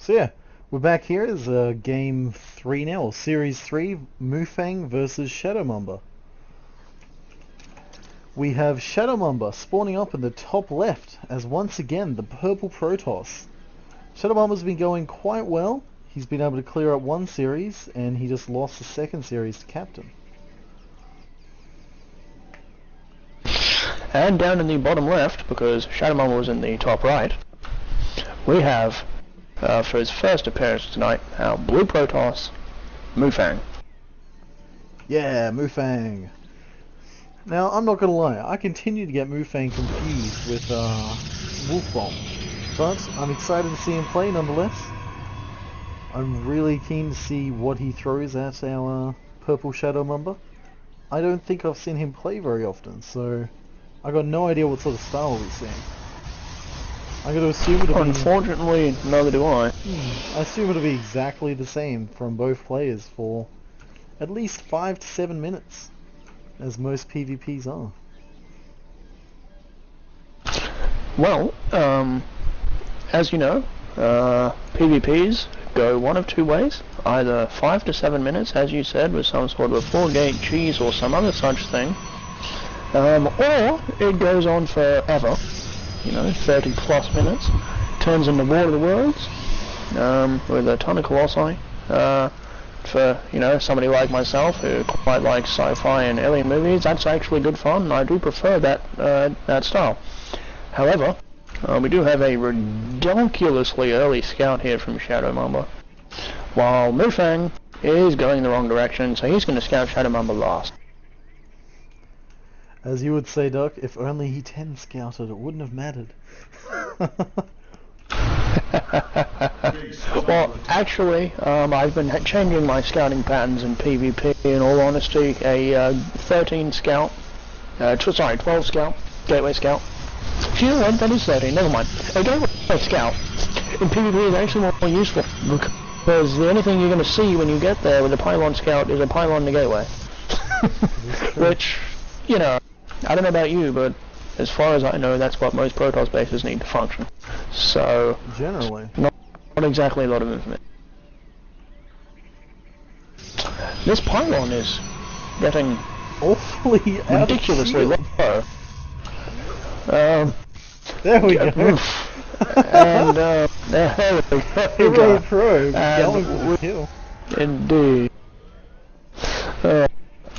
So yeah, we're back here as game 3 now, or series 3, Moofang versus ShadowMamba. We have ShadowMamba spawning up in the top left as once again the purple Protoss. ShadowMamba's been going quite well. He's been able to clear up one series and he just lost the second series to Captain. And down in the bottom left, because ShadowMamba was in the top right, we have, for his first appearance tonight, our blue Protoss, Moofang. Yeah, Moofang. Now, I'm not gonna lie, I continue to get Moofang confused with Wolfbomb, but I'm excited to see him play nonetheless. I'm really keen to see what he throws at our purple ShadowMamba. I don't think I've seen him play very often, so I got no idea what sort of style we're seeing. I got to assume it'll be... Unfortunately, neither do I. I assume it'll be exactly the same from both players for at least 5 to 7 minutes, as most PvPs are. Well, as you know, PvPs go one of two ways. Either 5 to 7 minutes, as you said, with some sort of a 4-gate cheese or some other such thing, or it goes on forever, 30 plus minutes, turns into War of the Worlds, with a ton of Colossi, for, somebody like myself who quite likes sci-fi and alien movies. That's actually good fun, and I do prefer that style. However, we do have a ridiculously early scout here from ShadowMamba, while Moofang is going the wrong direction, so he's going to scout ShadowMamba last. As you would say, Doc, if only he 10 scouted, it wouldn't have mattered. Well, actually, I've been changing my scouting patterns in PvP, in all honesty. A 13 scout, 12 scout, gateway scout. You know what, that is 13, never mind. A gateway scout in PvP is actually more useful, because the only thing you're going to see when you get there with a pylon scout is a pylon in the gateway. Which, I don't know about you, but as far as I know, that's what most Protoss bases need to function. So, generally, not exactly a lot of information. This pylon is getting awfully ridiculously low. There we go. And there we go. Pro, going for the kill. Indeed.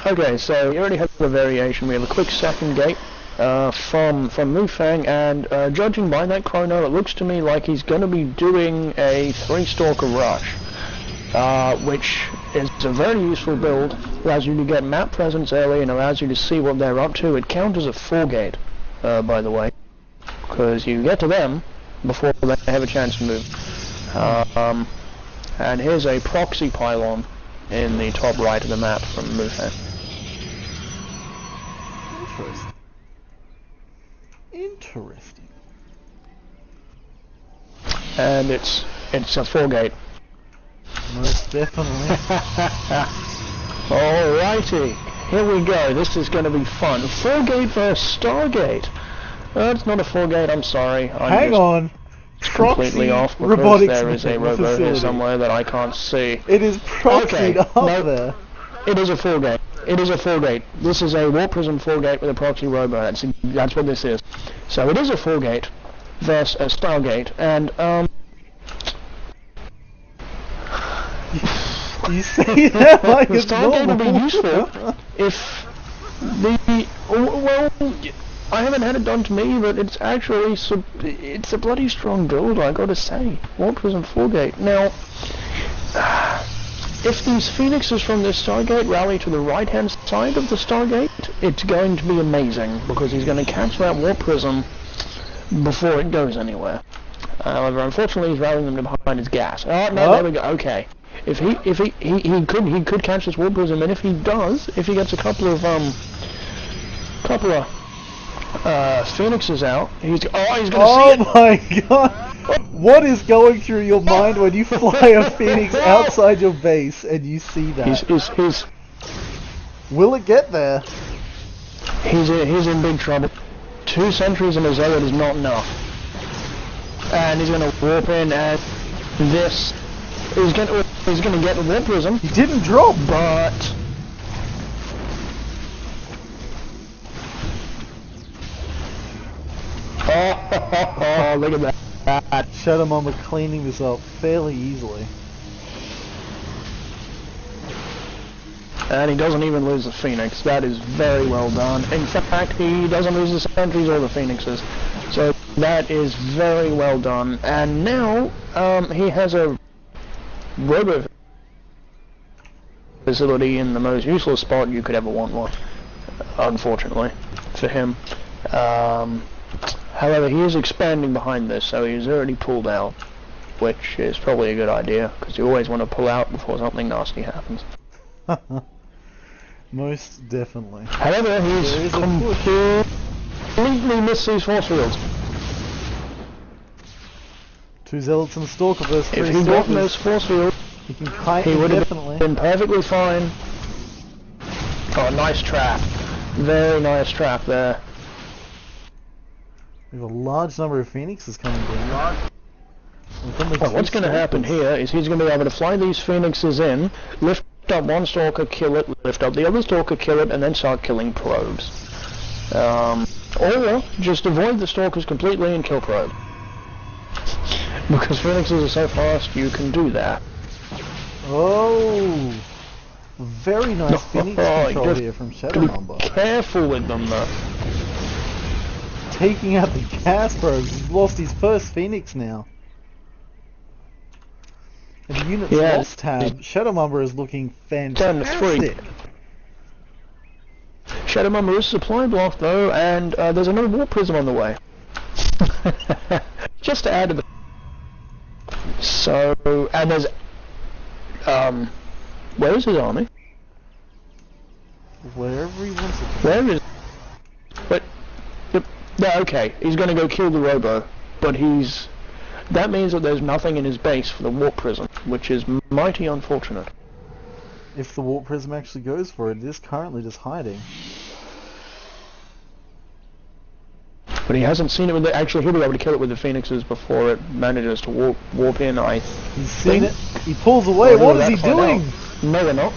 Okay, so we already have a variation. We have a quick second gate from Moofang, and judging by that chrono, it looks to me like he's going to be doing a 3-stalker rush, which is a very useful build. Allows you to get map presence early and allows you to see what they're up to. It counts as a 4-gate, by the way, because you get to them before they have a chance to move. And here's a proxy pylon in the top right of the map from Moofang. Interesting. And it's a 4-gate. Most definitely. Alrighty, here we go. This is going to be fun. 4-gate versus Stargate. It's not a 4-gate, I'm sorry. Hang on. Completely off because there is a robo here somewhere that I can't see. It is proxied up there. It is a 4-gate. It is a 4-gate. This is a Warp Prism 4-gate with a proxy robo. That's what this is. So it is a 4-gate versus a Stargate, and you say that like it's Stargate normal. would be useful if I haven't had it done to me, but it's actually it's a bloody strong build, I gotta say. Warp Prism 4-gate. Now, if these Phoenixes from this Stargate rally to the right-hand side of the Stargate, it's going to be amazing, because he's going to catch that Warp Prism before it goes anywhere. However, unfortunately, he's rallying them behind his gas. Oh, no, there we go, okay. If he could catch this Warp Prism, and if he does, if he gets a couple of Phoenixes out, he's gonna see it! Oh my god! What is going through your mind when you fly a Phoenix outside your base and you see that? Will it get there? He's in big trouble. 2 sentries and a Zealot is not enough. And he's going to warp in, and this is going to get the warp prism. He didn't drop, but oh, look at that. ShadowMamba cleaning this up fairly easily. And he doesn't even lose the Phoenix. That is very well done. In fact, he doesn't lose the sentries or the Phoenixes. So that is very well done. And now he has a robo facility in the most useless spot you could ever want one, unfortunately for him. However, he is expanding behind this, so he's already pulled out, which is probably a good idea, because you always want to pull out before something nasty happens. Most definitely. However, he's completely missed these force fields. 2 Zealots and a Stalker versus 3 If he Stalkers. got those force fields, He can kite he would have indefinitely. been perfectly fine. Oh, nice trap. Very nice trap there. We have a large number of Phoenixes coming down. Well, what's going to happen here is he's going to be able to fly these Phoenixes in, lift up one Stalker, kill it, lift up the other Stalker, kill it, and then start killing probes. Or just avoid the Stalkers completely and kill probe. Because Phoenixes are so fast, you can do that. Oh! Very nice Phoenix control here from ShadowMamba. Careful with them though. Taking out the gas probes. He's lost his first Phoenix now. And the unit's lost tab. ShadowMamba is looking fantastic. ShadowMamba is supply block though, and there's another warp prism on the way. Just to add to the... So, and there's... where is his army? Wherever he wants it. Where is... But... Yeah, okay, he's gonna go kill the robo, but he's... That means that there's nothing in his base for the warp prism, which is mighty unfortunate. If the warp prism actually goes for it, it is currently just hiding. But he hasn't seen it with the... Actually, he'll be able to kill it with the Phoenixes before it manages to warp in, I think. He's seen it. He pulls away. What is he doing? No, they're not.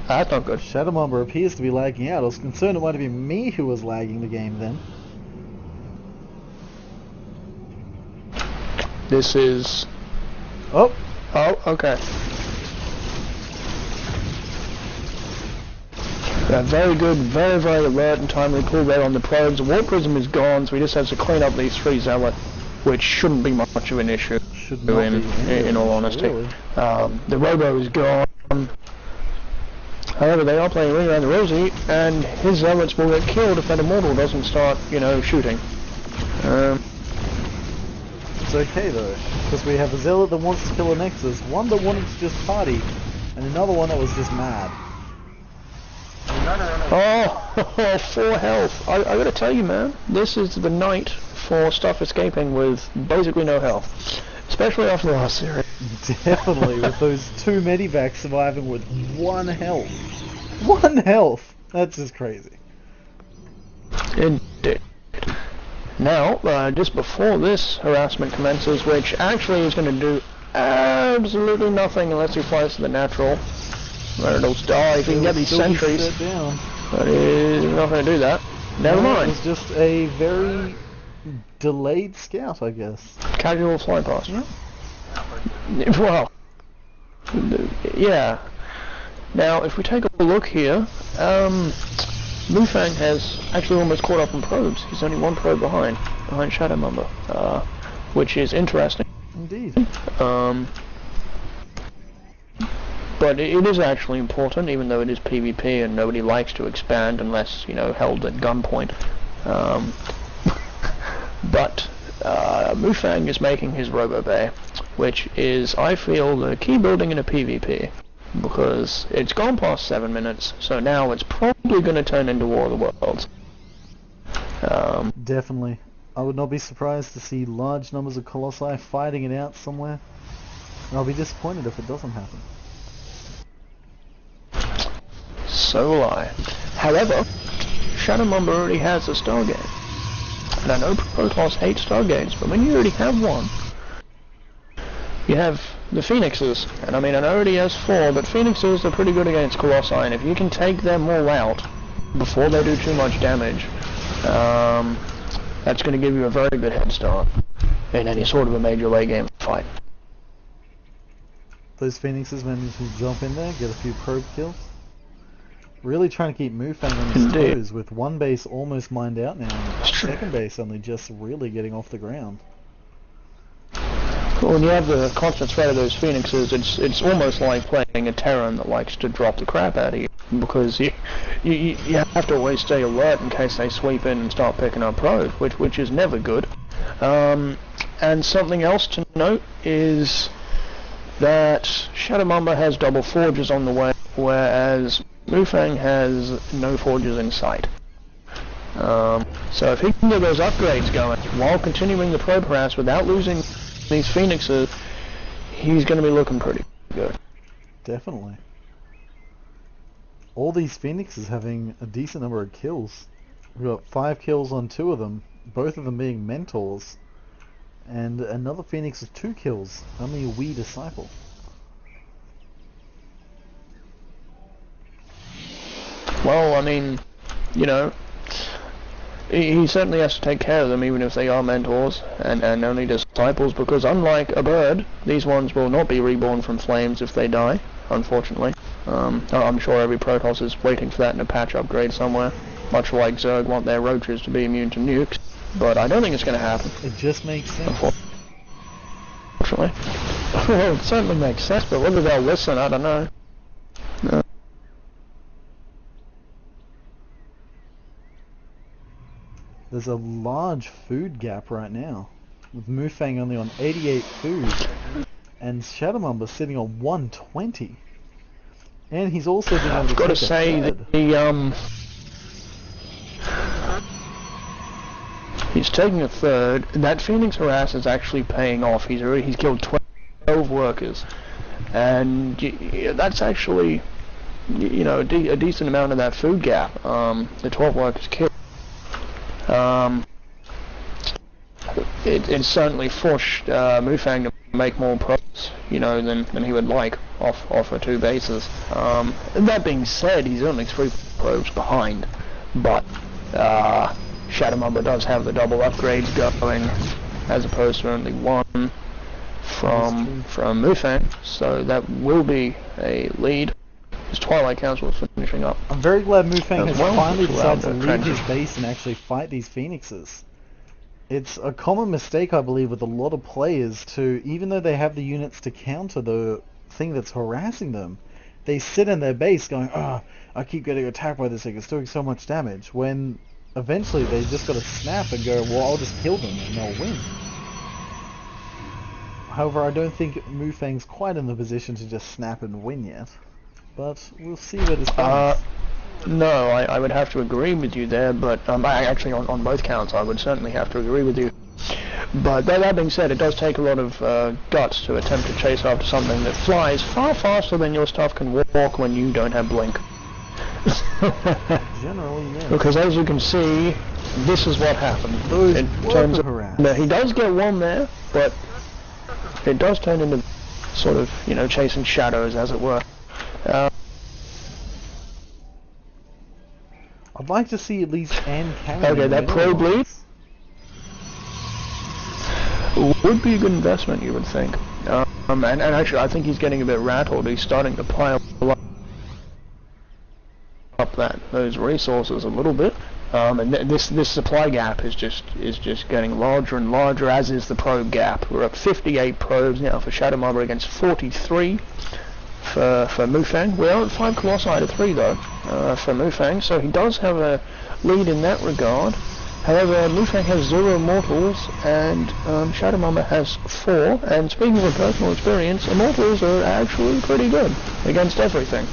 That's not good. ShadowMamba appears to be lagging out. I was concerned it might have been me who was lagging the game then. This is... Oh! Oh, okay. Very good, very, very alert and timely pull there on the probes. The warp prism is gone, so we just have to clean up these 3 Zealots, which shouldn't be much of an issue, in all honesty. Really. The robo is gone. However, they are playing Ring Around the Rosie, and his Zealots will get killed if that Immortal doesn't start, you know, shooting. It's okay though, because we have a Zealot that wants to kill a Nexus, one that wanted to just party, and another one that was just mad. Oh, 4 health. I gotta tell you, man, this is the night for stuff escaping with basically no health. Especially after the last series. Definitely, with those 2 medivacs surviving with 1 health. 1 health! That's just crazy. Indeed. Now, just before this harassment commences, which actually is going to do absolutely nothing unless he flies to the natural, where it'll die if he can get these sentries. But he's not going to do that. Never mind. It's just a very delayed scout, I guess. Casual fly past. Yeah. Well, yeah. Now, if we take a look here, Moofang has actually almost caught up on probes. He's only 1 probe behind ShadowMamba, which is interesting. Indeed. But it is actually important, even though it is PvP and nobody likes to expand unless, you know, held at gunpoint. But Moofang is making his Robo Bay, which is, I feel, the key building in a PvP, because it's gone past 7 minutes, so now it's probably going to turn into War of the Worlds. Definitely. I would not be surprised to see large numbers of Colossi fighting it out somewhere, and I'll be disappointed if it doesn't happen. So will I. However, ShadowMamba already has a Stargate. And I know Protoss hate Stargates, but when you already have one, you have the Phoenixes, and I mean, I know already has 4, but Phoenixes are pretty good against Colossi, and if you can take them all out before they do too much damage, that's going to give you a very good head start in any sort of a major late game fight. Those Phoenixes managed to jump in there, get a few probe kills. Really trying to keep Moofang on his toes, with one base almost mined out now, and second base only just really getting off the ground. When you have the constant threat of those Phoenixes, it's almost like playing a Terran that likes to drop the crap out of you, because you have to always stay alert in case they sweep in and start picking up probes, which is never good. And something else to note is that ShadowMamba has double forges on the way, whereas Moofang has no forges in sight. So if he can get those upgrades going while continuing the probe harass without losing these Phoenixes, he's going to be looking pretty good. Definitely. All these Phoenixes having a decent number of kills. We've got 5 kills on 2 of them, both of them being mentors. And another Phoenix with 2 kills, only a wee disciple. Well, I mean, you know, he certainly has to take care of them, even if they are mentors and only disciples, because unlike a bird, these ones will not be reborn from flames if they die, unfortunately. I'm sure every Protoss is waiting for that in a patch upgrade somewhere, much like Zerg want their roaches to be immune to nukes, but I don't think it's going to happen. It just makes sense. Unfortunately. Well, it certainly makes sense, but whether they'll listen, I don't know. No. There's a large food gap right now, with Moofang only on 88 food, and ShadowMamba sitting on 120. And he's also been able to I've got to say that he's taking a third. That Phoenix harass is actually paying off. He's killed 12 workers, and that's actually, you know, a decent amount of that food gap. The 12 workers killed. It certainly forced Moofang to make more probes, you know, than he would like off of 2 bases. That being said, he's only 3 probes behind, but ShadowMamba does have the double upgrades going, as opposed to only 1 from Moofang, so that will be a lead. His Twilight Council is finishing up. I'm very glad Moofang has finally decided to leave his base and actually fight these Phoenixes. It's a common mistake, I believe, with a lot of players to, even though they have the units to counter the thing that's harassing them, they sit in their base going, "Oh, I keep getting attacked by this thing, it's doing so much damage," when eventually they just got to snap and go, "Well, I'll just kill them and they'll win." However, I don't think Moofang's quite in the position to just snap and win yet. But we'll see where this goes. No, I would have to agree with you there, but actually on both counts I would certainly have to agree with you. But that being said, it does take a lot of guts to attempt to chase after something that flies far faster than your stuff can walk when you don't have blink. Generally, yes. Because as you can see, this is what happened. In terms of, he does get one there, but it does turn into sort of, you know, chasing shadows, as it were. I'd like to see at least Anne carry. Okay, that probe lead would be a good investment, you would think. And actually, I think he's getting a bit rattled. He's starting to pile up those resources a little bit. And this supply gap is just getting larger and larger, as is the probe gap. We're at 58 probes now for ShadowMamba against 43 for Moofang. We're at 5 Colossi to 3 though for Moofang, so he does have a lead in that regard. However, Moofang has 0 mortals and ShadowMamba has 4. And speaking of personal experience, immortals are actually pretty good against everything.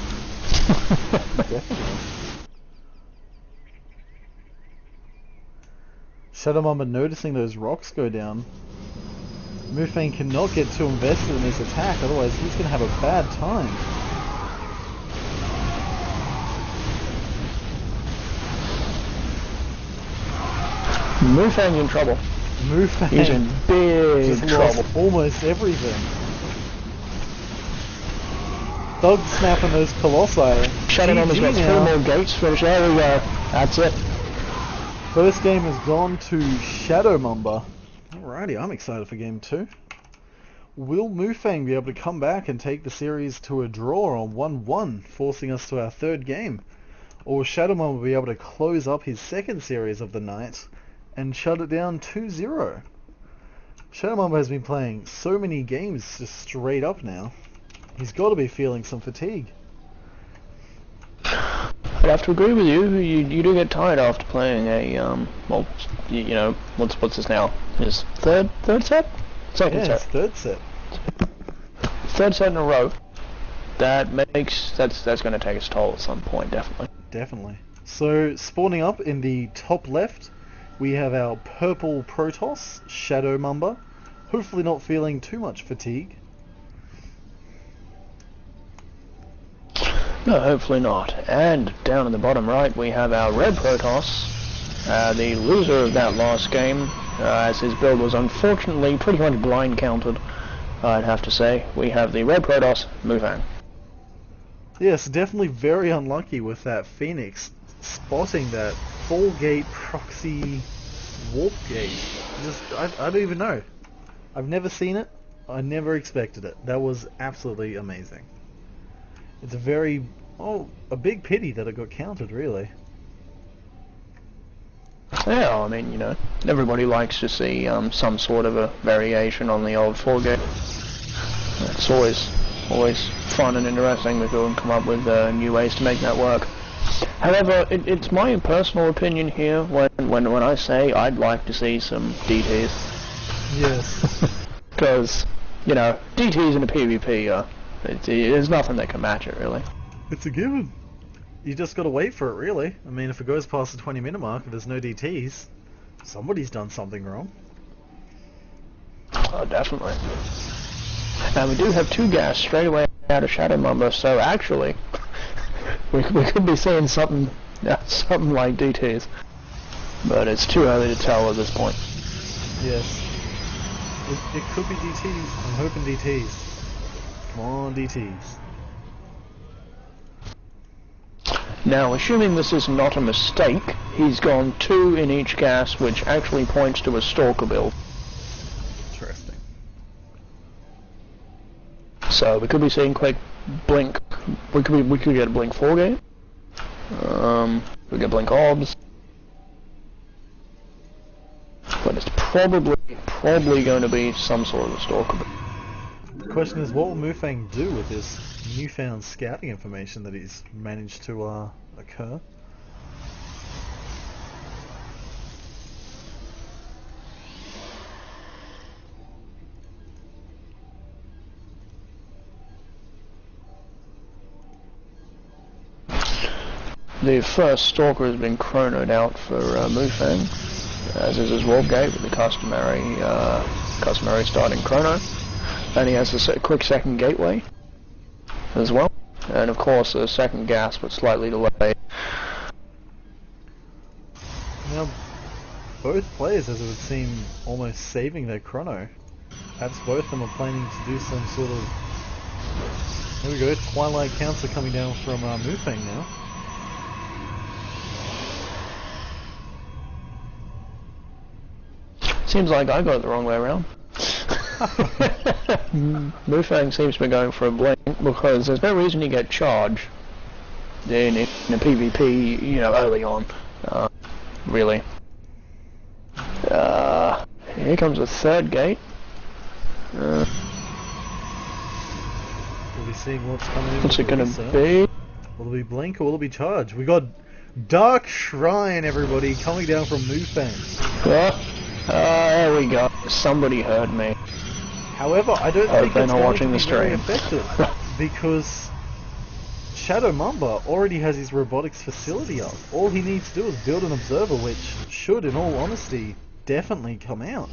ShadowMamba noticing those rocks go down. Moofang cannot get too invested in this attack, otherwise he's going to have a bad time. Moofang's in trouble. Moofang He's in big just trouble. lost almost everything. Thugs snapping those colossi. ShadowMamba's got 3 more gates finished. There we go. That's it. First game has gone to ShadowMamba. Alrighty, I'm excited for game 2. Will Moofang be able to come back and take the series to a draw on 1-1, forcing us to our 3rd game? Or will ShadowMamba be able to close up his 2nd series of the night and shut it down 2-0? ShadowMamba has been playing so many games just straight up now. He's got to be feeling some fatigue. I'd have to agree with you. You do get tired after playing a well, you know, what's this now? His third set? Second set. Third set. Third set in a row. That's going to take its toll at some point, definitely. Definitely. So spawning up in the top left, we have our purple Protoss, ShadowMamba. Hopefully not feeling too much fatigue. No, hopefully not. And down in the bottom right, we have our red Protoss, the loser of that last game, as his build was unfortunately pretty much blind countered, I'd have to say. We have the red Protoss, Moofang. Yes, definitely very unlucky with that Phoenix spotting that 4-gate proxy warp gate. I don't even know. I've never seen it. I never expected it. That was absolutely amazing. It's a big pity that it got counted, really. Yeah, I mean, you know, everybody likes to see some sort of a variation on the old 4-gate. It's always fun and interesting to go and come up with new ways to make that work. However, it's my personal opinion here when I say I'd like to see some DTs. Yes. Because, you know, DTs in a PvP, there's nothing that can match it, really. It's a given. You just gotta wait for it, really. I mean, if it goes past the 20-minute mark and there's no DTs, somebody's done something wrong. Oh, definitely. And we do have 2 gas straight away out of ShadowMamba, so actually, we could be seeing something like DTs. But it's too early to tell at this point. Yes. It could be DTs. I'm hoping DTs. Come on, DTs. Now, assuming this is not a mistake, he's gone 2 in each gas, which actually points to a Stalker build. Interesting. So we could be seeing quick blink. We could get a blink 4-gate. We get blink orbs. But it's probably going to be some sort of a Stalker build. The question is, what will Moofang do with this newfound scouting information that he's managed to occur? The first Stalker has been chronoed out for Moofang, as is his warp gate with the customary starting chrono. And he has a quick second gateway as well, and of course a second gas but slightly delayed. Now, both players, as it would seem, almost saving their chrono. Perhaps both of them are planning to do some sort of... There we go, Twilight Counter coming down from Moofang now. Seems like I got it the wrong way around. Moofang seems to be going for a blink because there's no reason to get charge in a PvP, you know, early on. Really. Here comes a 3rd gate. We'll be seeing what's coming in. What's it gonna be? Will it be blink or will it be charge? We got Dark Shrine, everybody, coming down from Moofang. There we go. Somebody heard me. However, I don't think they're it's not going watching to be the very stream. effective because ShadowMamba already has his robotics facility up. All he needs to do is build an observer, which should, in all honesty, definitely come out.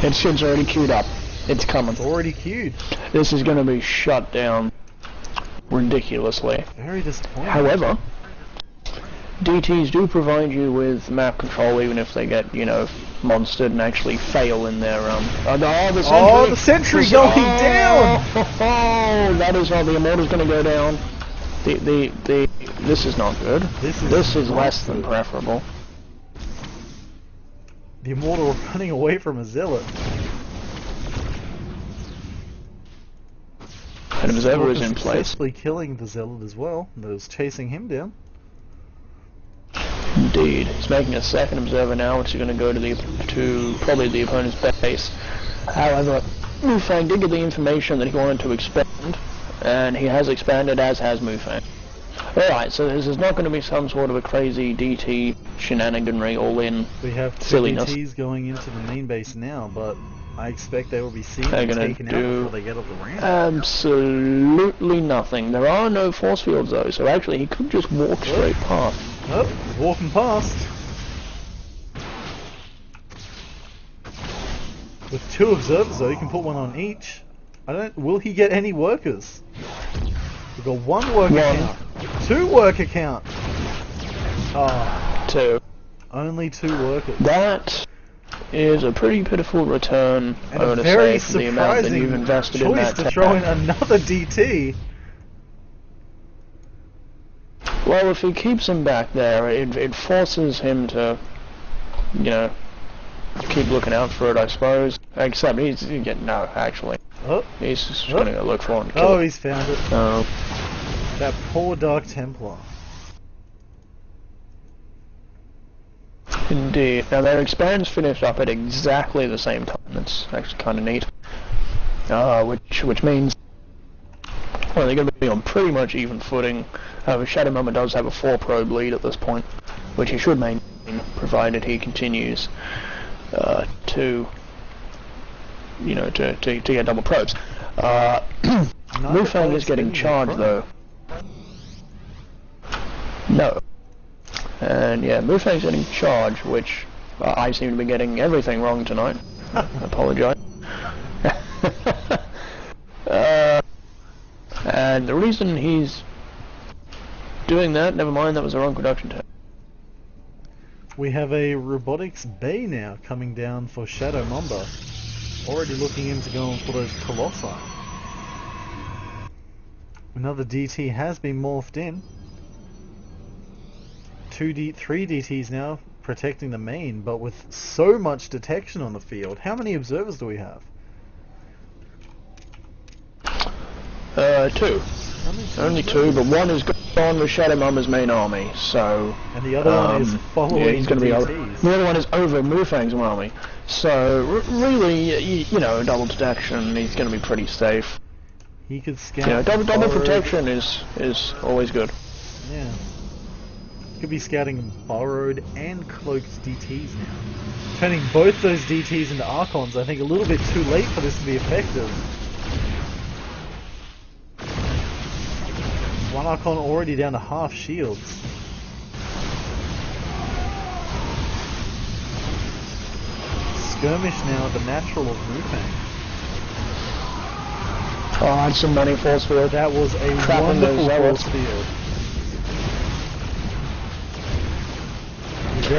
It shit's already queued up. It's coming. It's already queued. This is going to be shut down ridiculously. Very disappointing. However, DTs do provide you with map control, even if they get, you know, monstered and actually fail in their the sentry! Oh, the sentry going down! Oh, that is how the Immortal's going to go down. This is not good. This is less than preferable. The Immortal running away from a Zealot. And Observer is in place. Successfully killing the Zealot as well, that was chasing him down. Indeed. He's making a second Observer now, which is going to go to probably the opponent's base. However, Moofang did get the information that he wanted to expand, and he has expanded, as has Moofang. Alright, so this is not going to be some sort of a crazy DT shenaniganry all-in We have two silliness. DTs going into the main base now, but I expect they will be seen They're and gonna taken out do before they get off the ramp. absolutely nothing. There are no force fields though, so actually he could just walk straight past. Oh, he's walking past. With two observers though, you can put one on each. Will he get any workers? We've got one worker count. Two worker count. Oh, Two. only two workers. That is a pretty pitiful return, And I a would very say, for the amount that surprising you've invested in choice that to tech. throw in another DT. Well, if he keeps him back there, it forces him to, you know, keep looking out for it, I suppose. Except no, actually. Oh, He's just going to go look for it and kill oh, it. he's found it. Oh. That poor Dark Templar. Indeed. Now their expands finished up at exactly the same time. That's actually kind of neat. Which means, well, they're going to be on pretty much even footing. ShadowMamba does have a 4-probe lead at this point, which he should maintain, provided he continues to get double probes. Moofang is getting charged though. No. And yeah, Moofang's getting charged, which I seem to be getting everything wrong tonight. I apologise. And the reason he's doing that, never mind, that was the wrong production tab. We have a robotics bay now coming down for ShadowMamba. Already looking in to go in for those Colossi. Another DT has been morphed in. 3 DTs now protecting the main, but with so much detection on the field. How many observers do we have? 2. Only 2, but one is gone with ShadowMamba's main army, so... And the other one is following yeah, he's the gonna DTs. The other one is over Moofang's army. So, really, you know, double detection, he's going to be pretty safe. He could scout. You know, double borrowed- protection is always good. Yeah. Could be scouting borrowed and cloaked DTs now. Turning both those DTs into Archons, I think a little bit too late for this to be effective. One Archon already down to half shields. Skirmish now at the natural of Moofang. Oh, and some money force field. That was a Trapping wonderful those zealots. force field.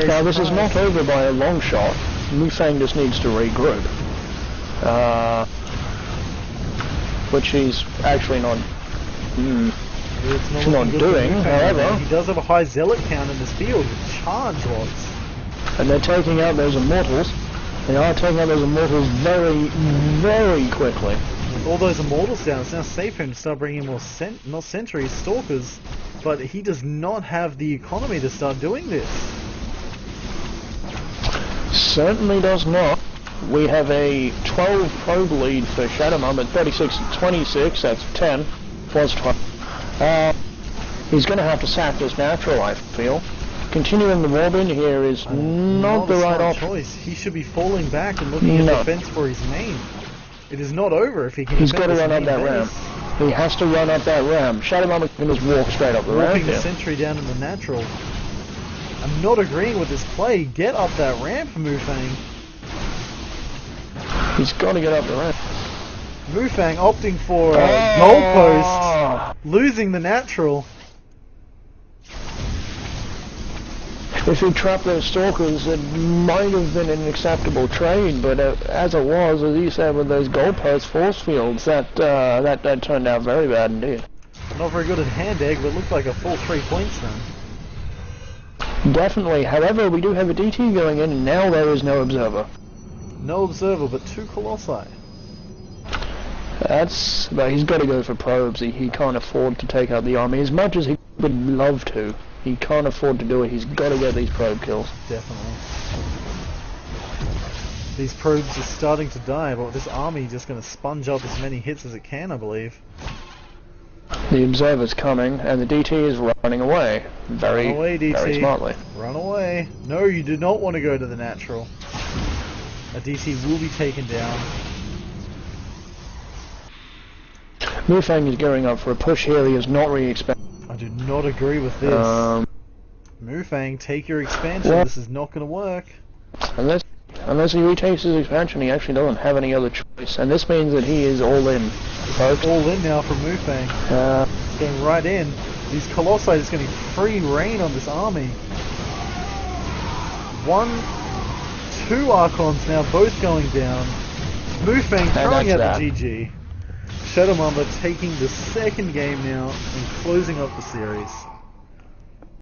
Now this is not over by a long shot. Moofang just needs to regroup. Which he's actually not It's not looking good for doing, Moofang. however. He does have a high zealot count in this field with charge lots. And they're taking out those Immortals. They are taking out those Immortals very, very quickly. With all those Immortals down, it's now safe for him to start bringing more not sentries, stalkers, but he does not have the economy to start doing this. Certainly does not. We have a 12 probe lead for ShadowMamba at 36-26, that's 10, plus 12. He's going to have to sack this natural, I feel. Continuing the warbin here is not the a right smart option. choice. He should be falling back and looking at defense for his main. It is not over if he can. He's got to defend run his up main that base. ramp. He has to run up that ramp. ShadowMamba can just walk straight up the ramp Walking the here. sentry down in the natural. I'm not agreeing with this play. Get up that ramp, Moofang. He's got to get up the ramp. Moofang opting for a goalpost, losing the natural. If he trapped those stalkers, it might have been an acceptable trade, but as it was, as you said, with those goalpost force fields, that turned out very bad indeed. Not very good at hand egg, but looked like a full 3 points then. Definitely. However, we do have a DT going in, and now there is no observer. No observer, but 2 Colossi. But he's got to go for probes. He can't afford to take out the army as much as he would love to. He can't afford to do it. He's got to get these probe kills. Definitely. These probes are starting to die, but this army just going to sponge up as many hits as it can, I believe. The observer's coming, and the DT is running away. Run away, DT. Very smartly. Run away. No, you do not want to go to the natural. A DT will be taken down. Moofang is gearing up for a push here. He is not really expecting. I do not agree with this. Moofang, take your expansion. Well, this is not going to work. Unless he retakes his expansion, he actually doesn't have any other choice. And this means that he is all in. Folks. All in now from Moofang. Going right in. These Colossi is going to be free reign on this army. 1, 2 Archons now, both going down. Moofang throwing out the GG. ShadowMamba taking the second game now and closing up the series.